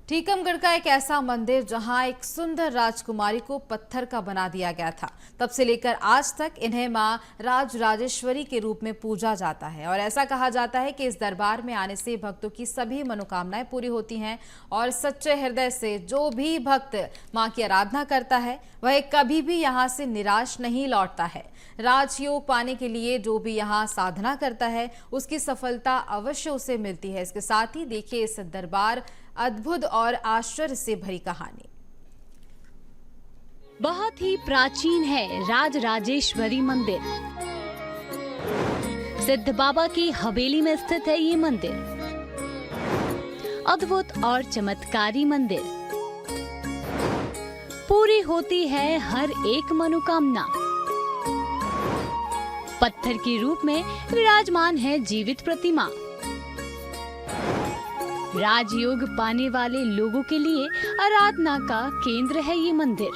टीकमगढ़ का एक ऐसा मंदिर जहां एक सुंदर राजकुमारी को पत्थर का बना दिया गया था। तब से लेकर आज तक इन्हें मां राजराजेश्वरी के रूप में पूजा जाता है और ऐसा कहा जाता है कि इस दरबार में आने से भक्तों की सभी मनोकामनाएं पूरी होती हैं और सच्चे हृदय से जो भी भक्त मां की आराधना करता है वह कभी भी यहां से निराश नहीं लौटता है। राजयोग पाने के लिए जो भी यहाँ साधना करता है उसकी सफलता अवश्य उसे मिलती है। इसके साथ ही देखिए इस दरबार अद्भुत और आश्चर्य से भरी कहानी। बहुत ही प्राचीन है राजराजेश्वरी मंदिर। सिद्ध बाबा की हवेली में स्थित है ये मंदिर। अद्भुत और चमत्कारी मंदिर। पूरी होती है हर एक मनोकामना। पत्थर के रूप में विराजमान है जीवित प्रतिमा। राजयोग पाने वाले लोगों के लिए आराधना का केंद्र है ये मंदिर।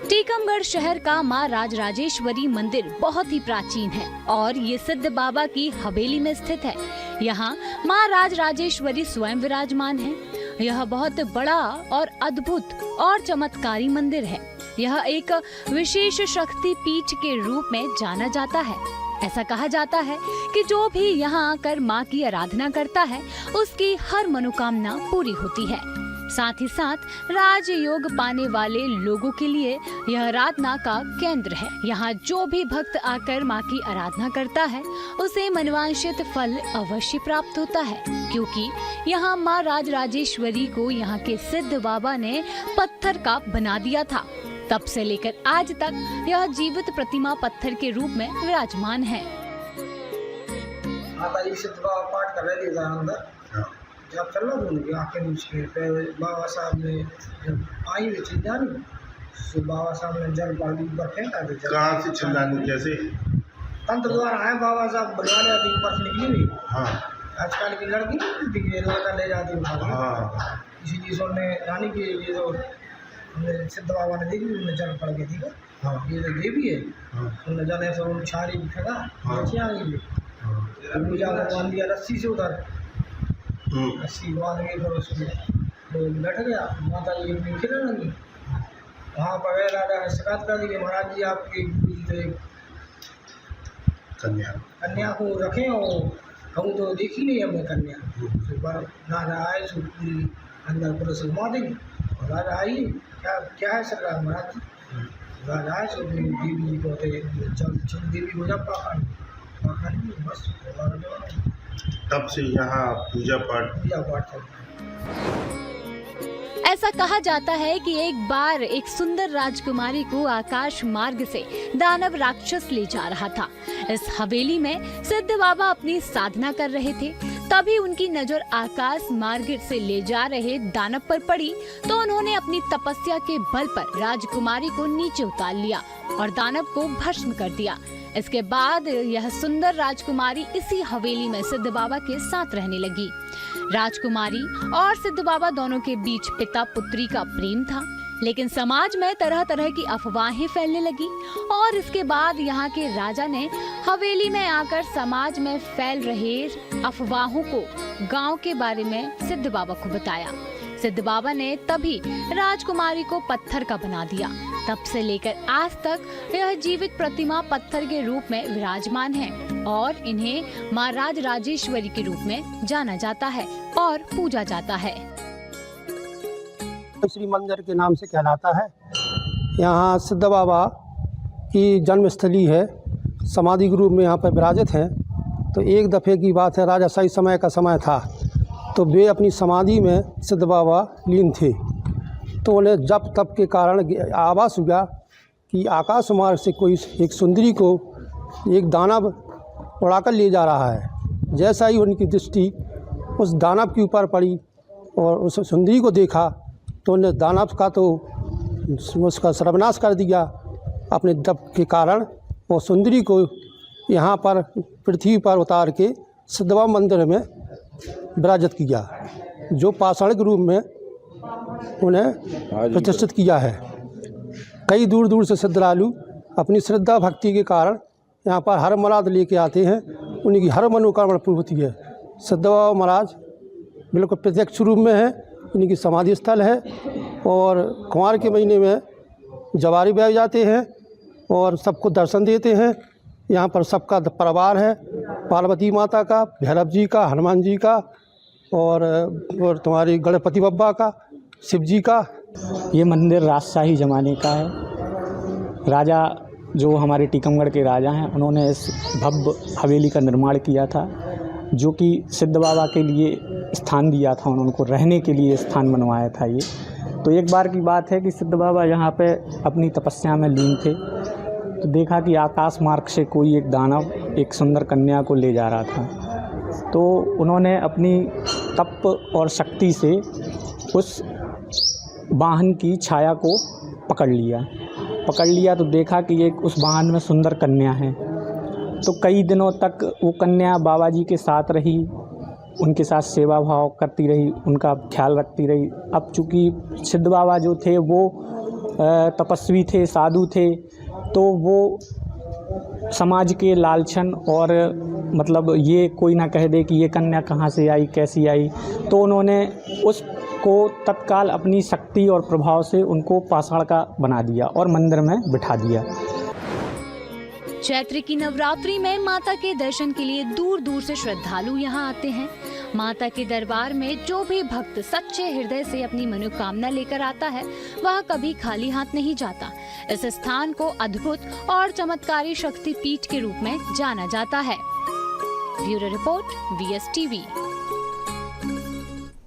टीकमगढ़ शहर का मां राजराजेश्वरी मंदिर बहुत ही प्राचीन है और ये सिद्ध बाबा की हवेली में स्थित है। यहाँ मां राजराजेश्वरी स्वयं विराजमान है। यह बहुत बड़ा और अद्भुत और चमत्कारी मंदिर है। यह एक विशेष शक्ति पीठ के रूप में जाना जाता है। ऐसा कहा जाता है कि जो भी यहाँ आकर मां की आराधना करता है उसकी हर मनोकामना पूरी होती है। साथ ही साथ राजयोग पाने वाले लोगों के लिए यह आराधना का केंद्र है। यहाँ जो भी भक्त आकर मां की आराधना करता है उसे मनवांछित फल अवश्य प्राप्त होता है, क्योंकि यहाँ मां राजराजेश्वरी को यहाँ के सिद्ध बाबा ने पत्थर का बना दिया था। तब से लेकर आज तक यह जीवित प्रतिमा पत्थर के रूप में विराजमान है। पाठ कर रहे थे अंदर, जब चल रहा था उनकी आंखें नीचे बाबा साहब ने जब आई हुई चिल्लानी तो बाबा साहब ने जल बाल्टी ऊपर फेंका थे। कहाँ से चिल्लानी कैसे? तंत्र द्वारा आए बाबा साहब बुलवा ले आती ऊपर से निकली हुई। हाँ, आजकल की लड़की नहीं लड़का ले जाती उठा। हाँ, इसीलिए उन्होंने रानी की ये जो सिद्ध बाबा ने देखी उन्होंने जल पड़ के थी। हाँ, ये जो देवी है उन्होंने जल ऐसा उन छारी फेंका नीचे आ गई। पूजा को बांध दिया रस्सी से उधर, रस्सी बांध के फिर उसमें तो बैठ गया। माता जी अपनी खिलने लगी। वहाँ पर गए राजा ने शिकायत कर दी कि महाराज जी आपकी कन्या को रखें और हम तो देखी नहीं हमने कन्या। तो पर राजा आए सो पूरी अंदर पुलिस घुमा देंगे और राजा आइए क्या है सरकार महाराज जी। राजा आए सो देवी जी को चल देवी को जब बस तब से यहाँ पूजा पाठ चलता है। ऐसा कहा जाता है कि एक बार एक सुंदर राजकुमारी को आकाश मार्ग से दानव राक्षस ले जा रहा था। इस हवेली में सिद्ध बाबा अपनी साधना कर रहे थे। तभी उनकी नजर आकाश मार्ग से ले जा रहे दानव पर पड़ी तो उन्होंने अपनी तपस्या के बल पर राजकुमारी को नीचे उतार लिया और दानव को भस्म कर दिया। इसके बाद यह सुंदर राजकुमारी इसी हवेली में सिद्ध बाबा के साथ रहने लगी। राजकुमारी और सिद्ध बाबा दोनों के बीच पिता पुत्री का प्रेम था, लेकिन समाज में तरह तरह की अफवाहें फैलने लगी और इसके बाद यहाँ के राजा ने हवेली में आकर समाज में फैल रहे अफवाहों को गांव के बारे में सिद्ध बाबा को बताया। सिद्ध बाबा ने तभी राजकुमारी को पत्थर का बना दिया। तब से लेकर आज तक यह जीवित प्रतिमा पत्थर के रूप में विराजमान है और इन्हें मां राजराजेश्वरी के रूप में जाना जाता है और पूजा जाता है। श्री मंदिर के नाम से कहलाता है। यहाँ सिद्ध बाबा की जन्मस्थली है, समाधि के रूप में यहाँ पर विराजित हैं। तो एक दफ़े की बात है, राजशाही समय का समय था, तो वे अपनी समाधि में सिद्ध बाबा लीन थे। तो उन्हें जप तप के कारण आभास हुआ कि आकाश मार्ग से कोई एक सुंदरी को एक दानव उड़ाकर ले जा रहा है। जैसा ही उनकी दृष्टि उस दानव के ऊपर पड़ी और उस सुंदरी को देखा तो उन्हें दानव का तो उसका सर्वनाश कर दिया अपने जप के कारण, और सुंदरी को यहाँ पर पृथ्वी पर उतार के सिद्ध बाबा मंदिर में विराजित किया, जो पाषाण के रूप में उन्हें प्रतिष्ठित किया है। कई दूर दूर से श्रद्धालु अपनी श्रद्धा भक्ति के कारण यहाँ पर हर मुराद लेके आते हैं, उनकी हर मनोकामना पूरी होती है। सिद्ध बाबा महाराज बिल्कुल प्रत्यक्ष रूप में है, इनकी समाधि स्थल है। और कुंवार के महीने में जवारी बह जाते हैं और सबको दर्शन देते हैं। यहाँ पर सबका परिवार है, पार्वती माता का, भैरव जी का, हनुमान जी का और तुम्हारी गणपति बप्पा का, शिव जी का। ये मंदिर राजशाही ज़माने का है। राजा जो हमारे टीकमगढ़ के राजा हैं, उन्होंने इस भव्य हवेली का निर्माण किया था, जो कि सिद्ध बाबा के लिए स्थान दिया था, उनको रहने के लिए स्थान बनवाया था ये। तो एक बार की बात है कि सिद्ध बाबा यहाँ पे अपनी तपस्या में लीन थे, तो देखा कि आकाश मार्ग से कोई एक दानव एक सुंदर कन्या को ले जा रहा था। तो उन्होंने अपनी तप और शक्ति से उस वाहन की छाया को पकड़ लिया तो देखा कि एक उस वाहन में सुंदर कन्या है। तो कई दिनों तक वो कन्या बाबा जी के साथ रही, उनके साथ सेवा भाव करती रही, उनका ख्याल रखती रही। अब चूँकि सिद्ध बाबा जो थे वो तपस्वी थे, साधु थे, तो वो समाज के लालचन और मतलब ये कोई ना कह दे कि ये कन्या कहाँ से आई, कैसी आई, तो उन्होंने उसको तत्काल अपनी शक्ति और प्रभाव से उनको पाषाण का बना दिया और मंदिर में बिठा दिया। चैत्र की नवरात्रि में माता के दर्शन के लिए दूर दूर से श्रद्धालु यहाँ आते हैं। माता के दरबार में जो भी भक्त सच्चे हृदय से अपनी मनोकामना लेकर आता है, वह कभी खाली हाथ नहीं जाता। इस स्थान को अद्भुत और चमत्कारी शक्ति पीठ के रूप में जाना जाता है। Bureau report, VSTV।